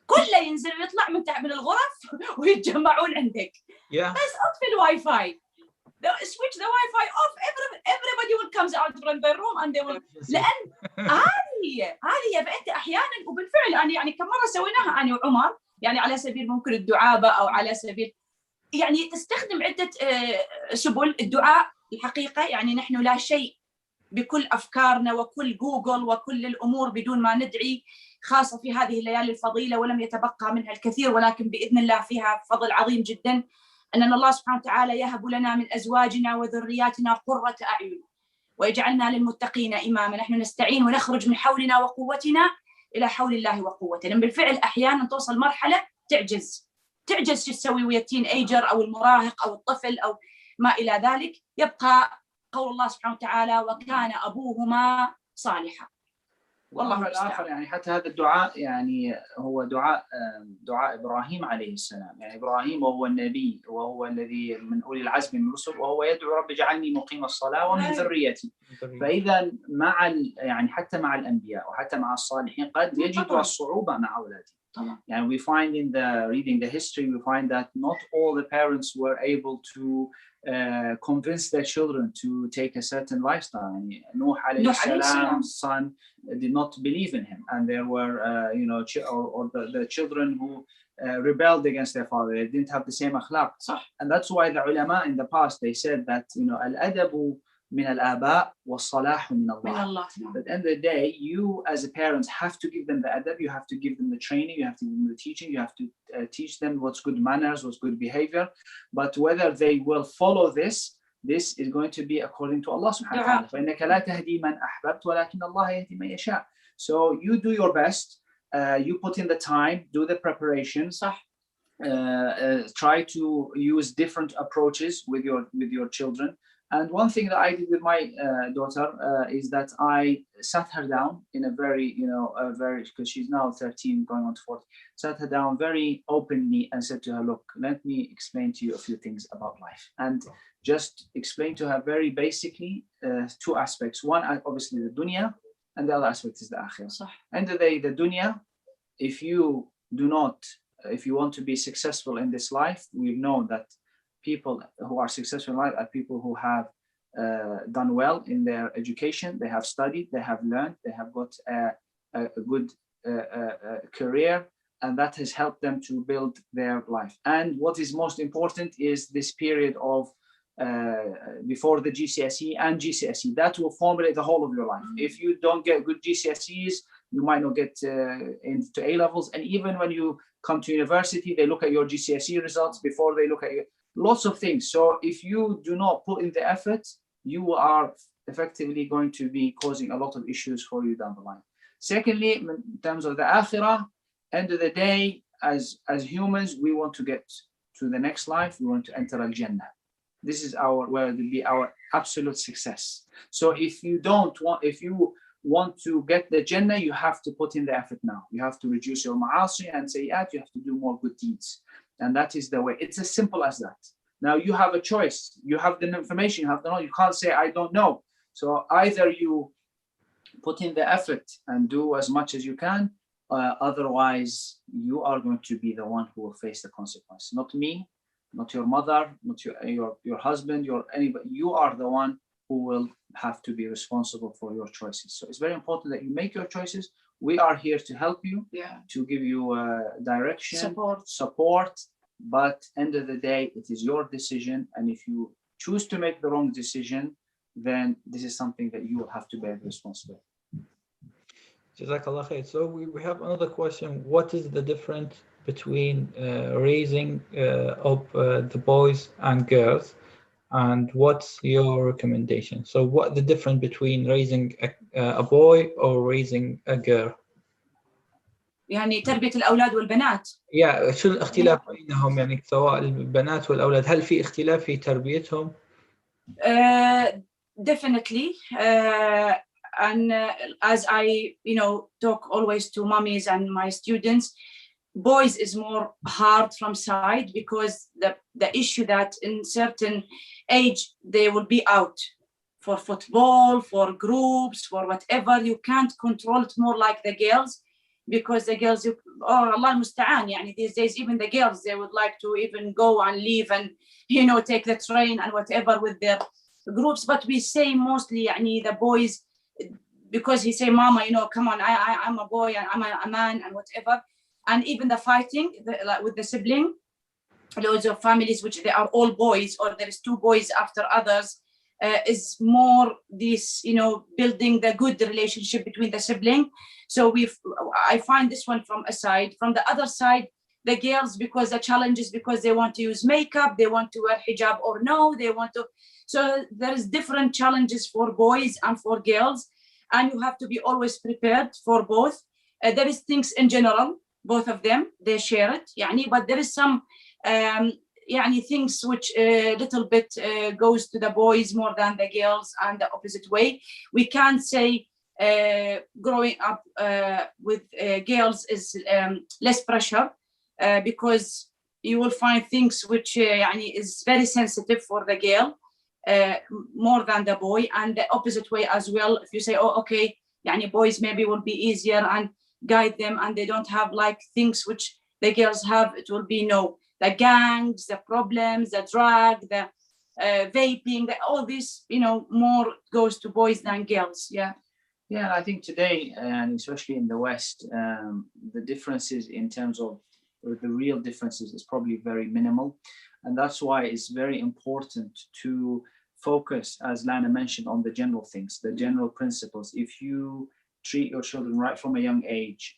كله ينزل ويطلع من الغرف ويتجمعون عندك. بس أطفي الواي فاي، switch the Wi-Fi off, everybody will comes out from their room and they will. لأن هذه فأنت أحيانا، وبالفعل أنا كم مرة سويناها أنا وعمر، على سبيل ممكن الدعابة أو على سبيل تستخدم عدة سبل الدعاء. الحقيقة نحن لا شيء بكل أفكارنا وكل جوجل وكل الأمور بدون ما ندعي، خاصة في هذه الليالي الفضيلة، ولم يتبقى منها الكثير، ولكن بإذن الله فيها فضل عظيم جدا، أننا الله سبحانه وتعالى يهب لنا من أزواجنا وذرياتنا قرة أعين ويجعلنا للمتقين إماما. نحن نستعين ونخرج من حولنا وقوتنا إلى حول الله وقوته. لأن بالفعل أحيانا توصل مرحلة تعجز شو تسوي ويا التين ايجر أو المراهق أو الطفل أو ما إلى ذلك. يبقى قول الله سبحانه وتعالى وكان أبوهما صالحا. والله الآخر يعني حتى هذا الدعاء يعني هو دعاء إبراهيم عليه السلام. يعني إبراهيم وهو النبي وهو الذي من أولي العزم من الرسل، وهو يدعو رب اجعلني مقيم الصلاة ومن ذريتي. فإذا يعني حتى مع الأنبياء وحتى مع الصالحين قد يجد الصعوبة مع أولادهم. And we find in reading the history, we find that not all the parents were able to convince their children to take a certain lifestyle. Nuh alayhi salam's son did not believe in him, and there were the children who rebelled against their father. They didn't have the same akhlaq. And that's why the ulama in the past, they said that al-adabu min al-aba was-salahu min Allah. But at the end of the day, you as a parent have to give them the adab, you have to give them the training, you have to give them the teaching, you have to teach them what's good manners, what's good behavior. But whether they will follow this is going to be according to Allah subhanahu wa ta'ala. فَإِنَّكَ لَا تَهْدِي مَنْ أَحْبَبْتَ وَلَكِنَّ اللَّهَ يَهْدِي مَنْ يَشَاءُ. So you do your best, you put in the time, do the preparations, try to use different approaches with your children. And one thing that I did with my daughter is that I sat her down in a very, because she's now 13 going on to 14, sat her down very openly and said to her, look, let me explain to you a few things about life. And just explain to her very basically two aspects. One, obviously the dunya, and the other aspect is the akhirah. End of the day, the dunya, if you want to be successful in this life, we've known that people who are successful in life are people who have done well in their education, they have studied, they have learned, they have got a good career, and that has helped them to build their life. And what is most important is this period of before the GCSE and GCSE. That will formulate the whole of your life. If you don't get good GCSEs, you might not get into A levels. And even when you come to university, they look at your GCSE results before they look at your lots of things. So if you do not put in the effort, you are effectively going to be causing a lot of issues for you down the line. Secondly, in terms of the akhirah, end of the day, as humans, we want to get to the next life. We want to enter al-Jannah. This is where it will be our absolute success. So if you want to get the Jannah, you have to put in the effort now. You have to reduce your ma'asi and sayyat. You have to do more good deeds. And that is the way. It's as simple as that. Now you have a choice. You have the information. You have the knowledge. You can't say, I don't know. So either you put in the effort and do as much as you can. Otherwise, you are going to be the one who will face the consequence. Not me, not your mother, not your husband, anybody. You are the one who will have to be responsible for your choices. So it's very important that you make your choices. We are here to help you, to give you direction, support. But end of the day, it is your decision. And if you choose to make the wrong decision, then this is something that you will have to bear the responsibility. Jazakallah khair. So we have another question. What is the difference between raising up the boys and girls? And what's your recommendation? So what the difference between raising a boy or raising a girl? يعني تربية الأولاد والبنات. شو الاختلاف بينهم يعني سواء البنات والأولاد؟ هل في اختلاف في تربيتهم؟ Definitely. And as I talk always to mummies and my students, boys is more hard from side because the issue that in certain age they will be out for football, for groups, for whatever. You can't control it more like the girls, because the girls, Allah musta'an, yani these days even the girls, they would like to even go and leave and take the train and whatever with their groups. But we say mostly yani the boys, because he say, mama, come on, I'm a boy and I'm a man and whatever. And even the fighting like with the sibling, loads of families which they are all boys, or there is two boys after others, is more this, building the good relationship between the sibling. So I find this one from a side. From the other side, the girls, because the challenge is because they want to use makeup, they want to wear hijab or no, they want to. So there is different challenges for boys and for girls, and you have to be always prepared for both. there is things in general, both of them, they share it, يعني, but there is some يعني, things which little bit goes to the boys more than the girls, and the opposite way. We can't say growing up with girls is less pressure, because you will find things which يعني, is very sensitive for the girl more than the boy, and the opposite way as well. If you say, oh, okay, يعني, boys maybe will be easier and guide them, and they don't have like things which the girls have, it will be no, the gangs, the problems, the drug, the vaping, all this, you know, more goes to boys than girls. Yeah. Yeah, I think today, and especially in the West, the differences in terms of, or the real differences, is probably very minimal. And that's why it's very important to focus, as Lana mentioned, on the general things, the general principles. If you treat your children right from a young age,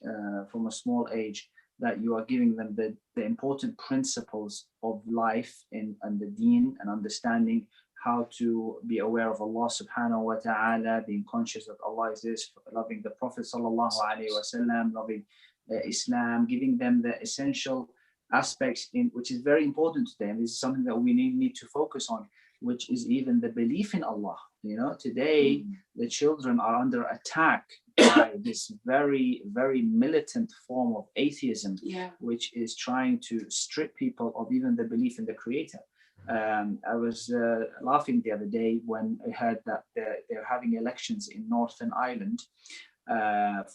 from a small age, that you are giving them the important principles of life and the deen, and understanding how to be aware of Allah subhanahu wa ta'ala, being conscious that Allah is this, loving the Prophet sallallahu alaihi wasallam, loving Islam, giving them the essential aspects in which is very important to them. This is something that we need to focus on, which is even the belief in Allah. You know, today the children are under attack by this very, very militant form of atheism, which is trying to strip people of even the belief in the Creator. I was laughing the other day when I heard that they're having elections in Northern Ireland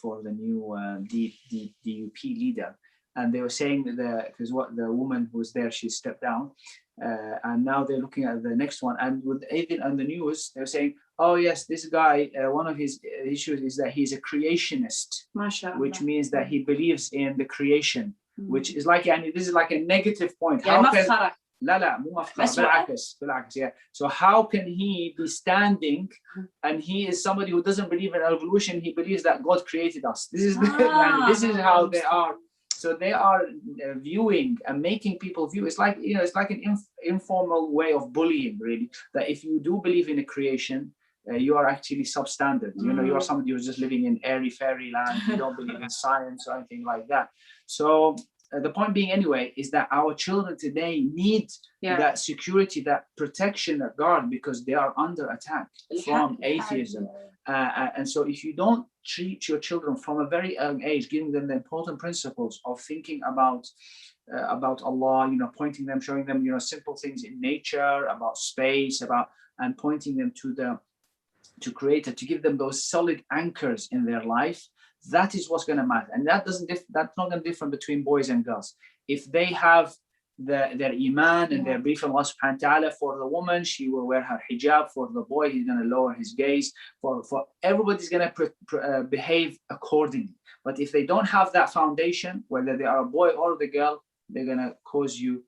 for the new DUP leader. And they were saying that because what the woman who was there, she stepped down, and now they're looking at the next one. And with even on the news, they're saying, "Oh yes, this guy. One of his issues is that he's a creationist, which means that he believes in the creation, which is like, and this is like a negative point. How can, لا مو مفخر بالعكس yeah. So how can he be standing, and he is somebody who doesn't believe in evolution? He believes that God created us. This is this is how they are. So they are viewing and making people view. It's like, you know, it's like an informal way of bullying, really. That if you do believe in a creation, you are actually substandard. You know, you are somebody who's just living in airy fairy land. You don't believe in science or anything like that. So the point being, anyway, is that our children today need that security, that protection, that guard, because they are under attack from atheism. And so if you don't treat your children from a very young age, giving them the important principles of thinking about Allah, you know, pointing them, showing them, you know, simple things in nature, about space, and pointing them to Creator, to give them those solid anchors in their life, that is what's going to matter. And that's not going to differ between boys and girls. If they have their iman and their belief in Allah subhanahu wa ta'ala, for the woman, she will wear her hijab. For the boy, he's going to lower his gaze. For everybody's going to behave accordingly. But if they don't have that foundation, whether they are a boy or the girl, they're going to cause you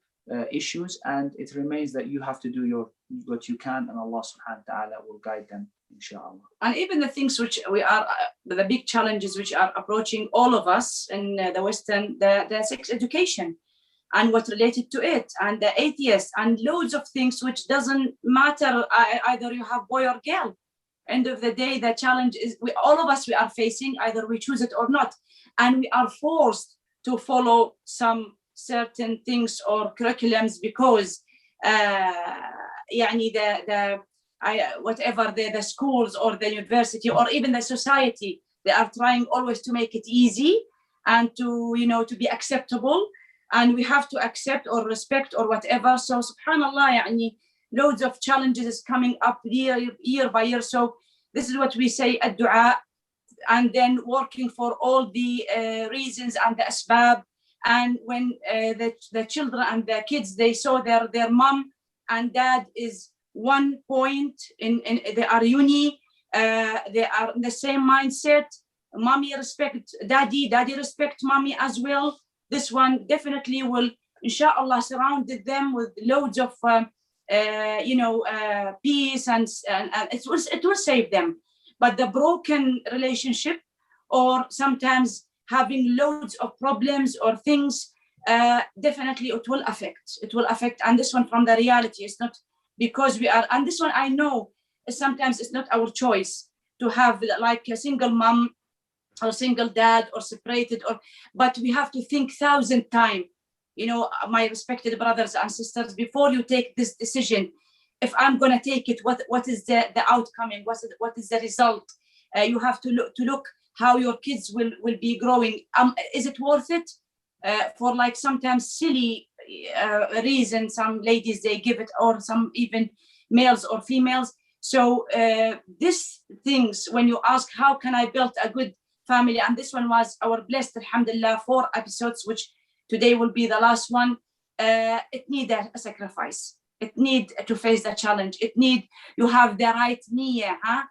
issues. And it remains that you have to do what you can, and Allah subhanahu wa ta'ala will guide them, inshallah. And even the things which we are, the big challenges which are approaching all of us in the Western, the sex education and what related to it, and the atheists, and loads of things which doesn't matter either you have boy or girl. End of the day, the challenge is all of us, we are facing, either we choose it or not, and we are forced to follow some certain things or curriculums because whatever the schools or the university or even the society, they are trying always to make it easy and to be acceptable, and we have to accept or respect or whatever. So subhanallah, loads of challenges is coming up year by year. So this is what we say at dua, and then working for all the reasons and the asbab. And when the children and the kids, they saw their mom and dad is one point in they are uni, they are in the same mindset. Mommy respect daddy respect mommy as well. This one definitely will, inshallah, surrounded them with loads of peace, and it will save them. But the broken relationship, or sometimes having loads of problems or things, definitely it will affect. And this one, from the reality, it's not because we are, and this one I know sometimes it's not our choice to have like a single mom or single dad or separated, but we have to think 1,000 times, you know, my respected brothers and sisters, before you take this decision. If I'm going to take it, what is the outcome, and what is the result? You have to look how your kids will be growing. Is it worth it? For like sometimes silly reason, some ladies, they give it, or some even males or females. So these things, when you ask, how can I build a good family? And this one was our blessed, alhamdulillah, 4 episodes, which today will be the last one. It need a sacrifice. It need to face the challenge. It need, you have the right niyyah,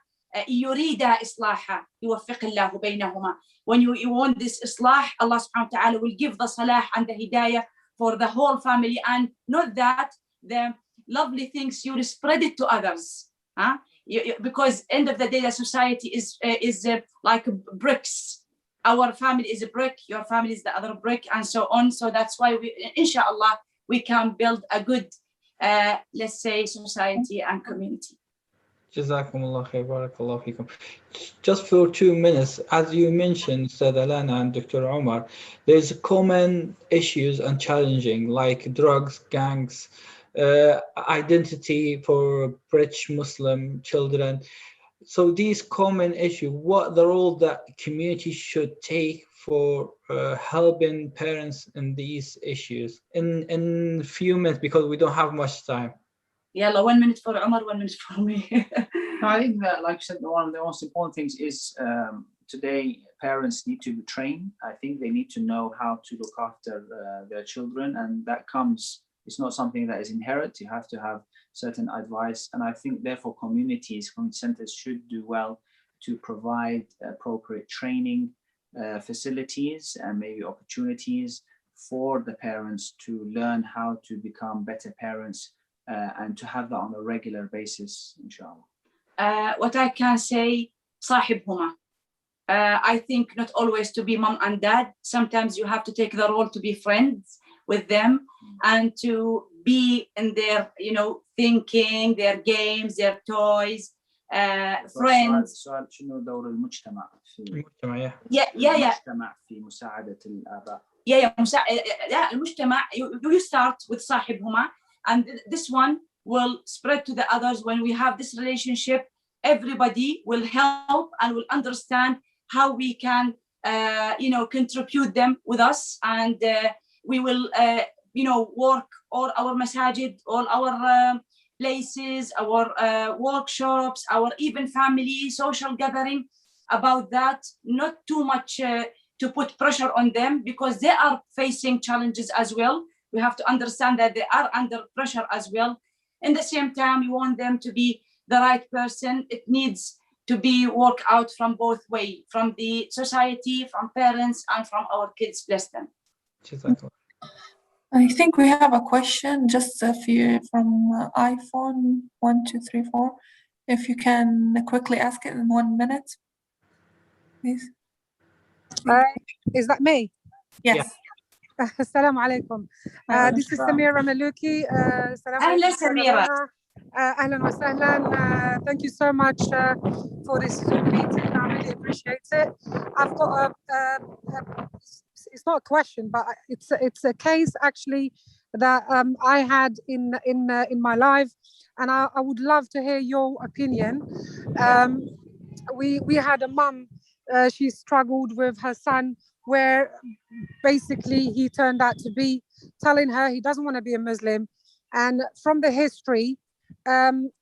يريد إصلاحها يوفق الله بينهما. When you want this islah, Allah subhanahu wa ta'ala will give the salah and the hidayah for the whole family. And not that, the lovely things, you spread it to others. Because end of the day, the society is like bricks. Our family is a brick, your family is the other brick, and so on. So that's why we, inshallah, we can build a good, let's say, society and community. Jazakumullah khair, barakallahu feekum. Just for 2 minutes, as you mentioned, Said Alana and Dr. Omar, there's common issues and challenging, like drugs, gangs, identity for British Muslim children. So these common issues, what the role that community should take for helping parents in these issues in a few minutes, because we don't have much time. Yalla, 1 minute for Omar, 1 minute for me. No, I think that, like I said, one of the most important things is today parents need to be trained. I think they need to know how to look after their children, and that comes, it's not something that is inherent. You have to have certain advice, and I think therefore community centers should do well to provide appropriate training facilities and maybe opportunities for the parents to learn how to become better parents, and to have that on a regular basis, inshallah. What I can say, صاحبهما. I think not always to be mom and dad. Sometimes you have to take the role to be friends with them and to be in their, you know, thinking, their games, their toys, friends. سؤال شنو دور المجتمع في المجتمع المجتمع في مساعدة الآباء. المجتمع, you start with صاحبهما, and this one will spread to the others. When we have this relationship, everybody will help and will understand how we can, you know, contribute them with us, and we will, you know, work all our masajid, all our places, our workshops, our even family social gathering about that. Not too much to put pressure on them, because they are facing challenges as well. We have to understand that they are under pressure as well. In the same time, we want them to be the right person. It needs to be worked out from both ways, from the society, from parents, and from our kids. Bless them. I think we have a question, just a few from iPhone 1234. If you can quickly ask it in 1 minute, please. Is that me? Yes. Yeah. Assalamu alaikum. This is Samira Maluki. Ahlan Samira. Ahlan wa sahlan. Thank you so much for this Zoom meeting. I really appreciate it. I've got it's not a question, but it's a case actually that I had in my life, and I would love to hear your opinion. We had a mum. She struggled with her son, where basically he turned out to be telling her he doesn't want to be a Muslim. And from the history,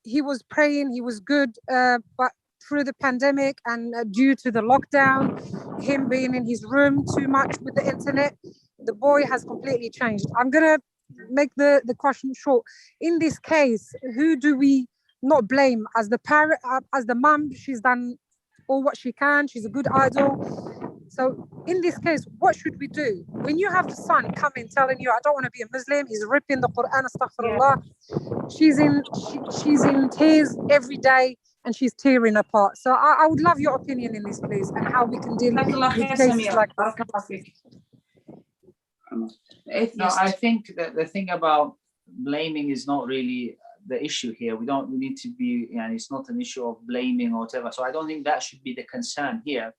he was praying, he was good, but through the pandemic and due to the lockdown, him being in his room too much with the internet, the boy has completely changed. I'm going to make the question short. In this case, who do we not blame? As the parent, as the mum, she's done all what she can, she's a good idol. So in this case, what should we do? When you have the son coming telling you, I don't want to be a Muslim, he's ripping the Quran, astaghfirullah. She's in tears every day and she's tearing apart. So I would love your opinion in this, please, and how we can deal with cases like this. No, I think that the thing about blaming is not really the issue here. We need to be, and it's not an issue of blaming or whatever. So I don't think that should be the concern here.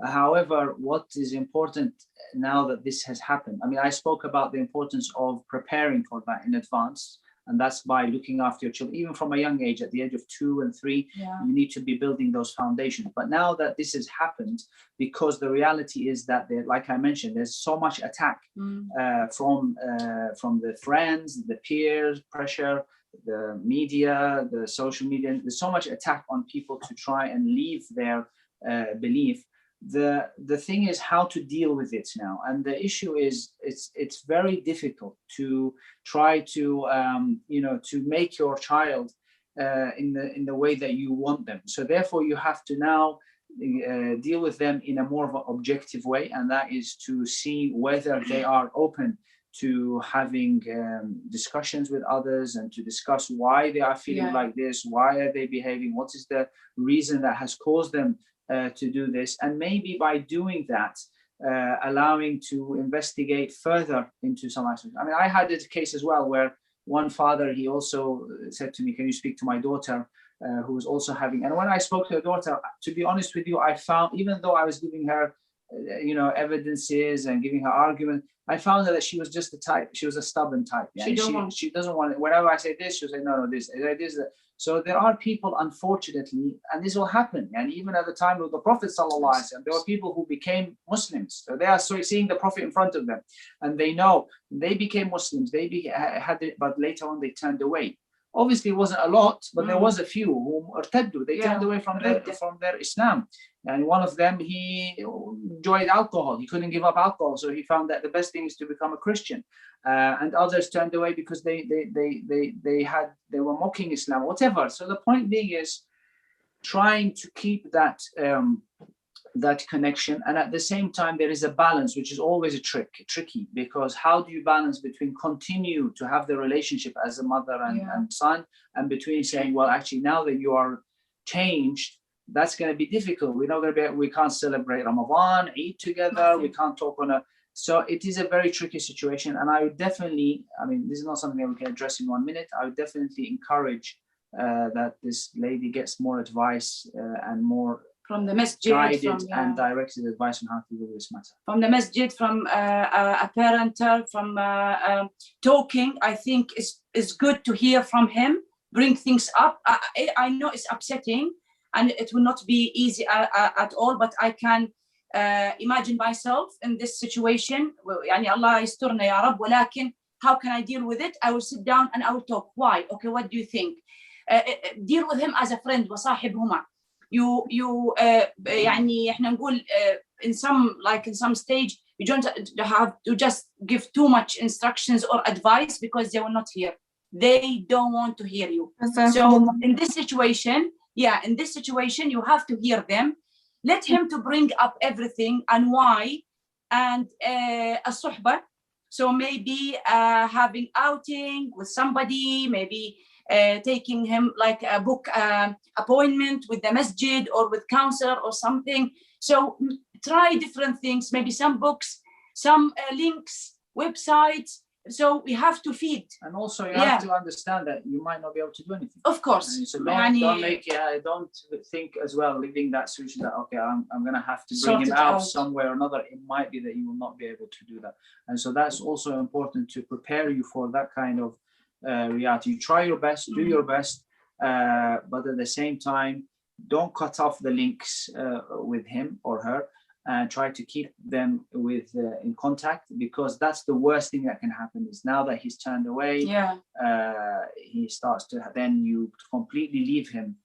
However, what is important now that this has happened, I mean, I spoke about the importance of preparing for that in advance, and that's by looking after your children, even from a young age, at the age of 2 and 3, you need to be building those foundations. But now that this has happened, because the reality is that, like I mentioned, there's so much attack from the friends, the peers, pressure, the media, the social media. There's so much attack on people to try and leave their belief. The thing is how to deal with it now, and the issue is it's very difficult to try to to make your child in the way that you want them. So therefore you have to now deal with them in a more of an objective way, and that is to see whether they are open to having discussions with others and to discuss why they are feeling like this, why are they behaving, what is the reason that has caused them to do this, and maybe by doing that, allowing to investigate further into some aspects. I mean, I had a case as well where one father, he also said to me, can you speak to my daughter, who was also having, and when I spoke to her daughter, to be honest with you, I found, even though I was giving her, evidences and giving her argument, I found that she was just the type, she was a stubborn type. Yeah? She doesn't want it. Whenever I say this, she'll say, no, this. So there are people, unfortunately, and this will happen. And even at the time of the Prophet ﷺ, there were people who became Muslims. So they are seeing the Prophet in front of them, and they know they became Muslims. Had it, but later on they turned away. Obviously, it wasn't a lot, but there was a few who irtaddu. They turned away from their Islam. And one of them, he enjoyed alcohol. He couldn't give up alcohol, so he found that the best thing is to become a Christian. And others turned away because they were mocking Islam, whatever. So the point being is trying to keep that that connection, and at the same time there is a balance, which is always tricky, because how do you balance between continue to have the relationship as a mother and son, and between saying, well, actually now that you are changed, that's going to be difficult. We can't celebrate Ramadan, eat together, we can't talk on a. So it is a very tricky situation, and I would definitely, I mean, this is not something that we can address in 1 minute. I would definitely encourage that this lady gets more advice and more from the masjid, guided and directed advice on how to deal with this matter. From the masjid, from a parental, from talking, I think is good to hear from him, bring things up. I know it's upsetting and it will not be easy at all, but I can imagine myself in this situation. يعني Allah يسترنا يا رب, ولكن how can I deal with it? I will sit down and I will talk. Why? Okay, what do you think? Deal with him as a friend, وصاحبهما. You يعني احنا نقول in some stage you don't have to just give too much instructions or advice, because they will not hear. They don't want to hear you. So in this situation, you have to hear them. Let him to bring up everything and why, and الصحبة. So maybe having outing with somebody, maybe taking him like a book appointment with the masjid or with counselor or something. So try different things, maybe some books, some links, websites. So we have to feed. And also you have to understand that you might not be able to do anything. Of course. So don't think as well, leaving that solution that, okay, I'm going to have to bring him out somewhere or another. It might be that you will not be able to do that. And so that's also important to prepare you for that kind of reality. You try your best, do your best, but at the same time, don't cut off the links with him or her, and try to keep them in contact, because that's the worst thing that can happen. Is now that he's turned away, he starts to, then you completely leave him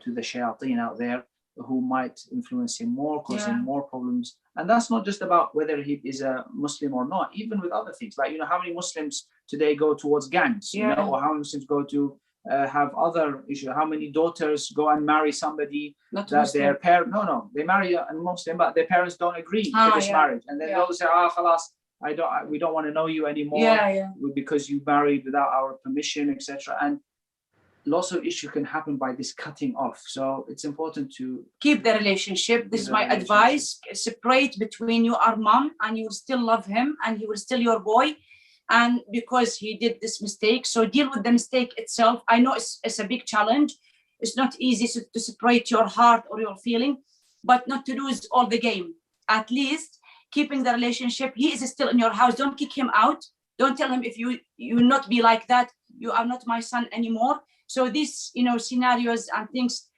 to the shayateen out there, who might influence him more, cause him more problems. And that's not just about whether he is a Muslim or not, even with other things, like, how many Muslims today go towards gangs, or how many Muslims go to have other issues. How many daughters go and marry somebody that their parents, they marry a Muslim, but their parents don't agree to this marriage, and then they'll say, khalas, we don't want to know you anymore because you married without our permission, etc. And lots of issues can happen by this cutting off. So it's important to keep the relationship. This is my advice. Separate between you or mom, and you will still love him, and he will still your boy. And because he did this mistake, so deal with the mistake itself. I know it's a big challenge. It's not easy to separate your heart or your feeling, but not to lose all the game. At least keeping the relationship. He is still in your house. Don't kick him out. Don't tell him if you not be like that, you are not my son anymore. So these, scenarios and things,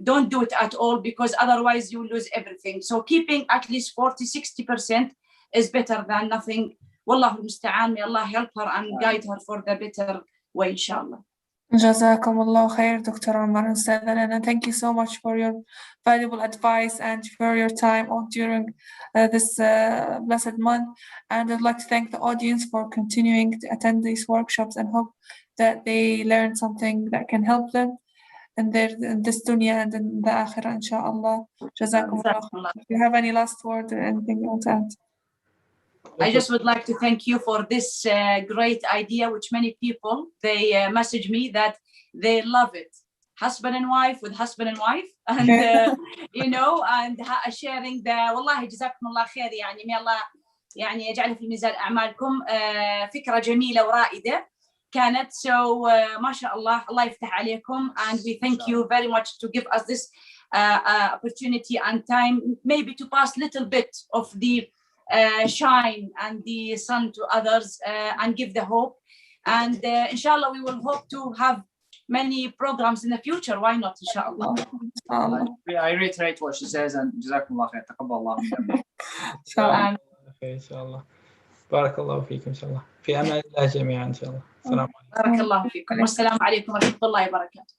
don't do it at all, because otherwise you lose everything. So keeping at least 40-60% is better than nothing. Wallahu musta'an. May Allah help her and guide her for the better way, inshallah. Jazakumullah khair, Dr. Omar and Ustadh Elena, and thank you so much for your valuable advice and for your time during this blessed month. And I'd like to thank the audience for continuing to attend these workshops, and hope that they learn something that can help them in this dunya and in the akhirah, inshallah. Jazakumullah. If you have any last word or anything you want to add? I just would like to thank you for this great idea, which many people, they message me that they love it. Husband and wife with husband and wife, and and sharing the والله جزاكم الله خير يعني may Allah يعني يجعلها في ميزان أعمالكم. فكرة جميلة ورائدة كانت. So ما شاء الله, الله يفتح عليكم, and we thank you very much to give us this opportunity and time, maybe to pass little bit of the shine and the sun to others, and give the hope. And inshallah, we will hope to have many programs in the future. Why not, inshallah? I reiterate what she says, and jazakumullah khair. Taqabbalallah minkum. inshallah. Barakallahu feekum, inshallah. في أمان الله جميعا إن شاء الله. السلام عليكم. بارك الله فيكم. والسلام عليكم ورحمة الله وبركاته.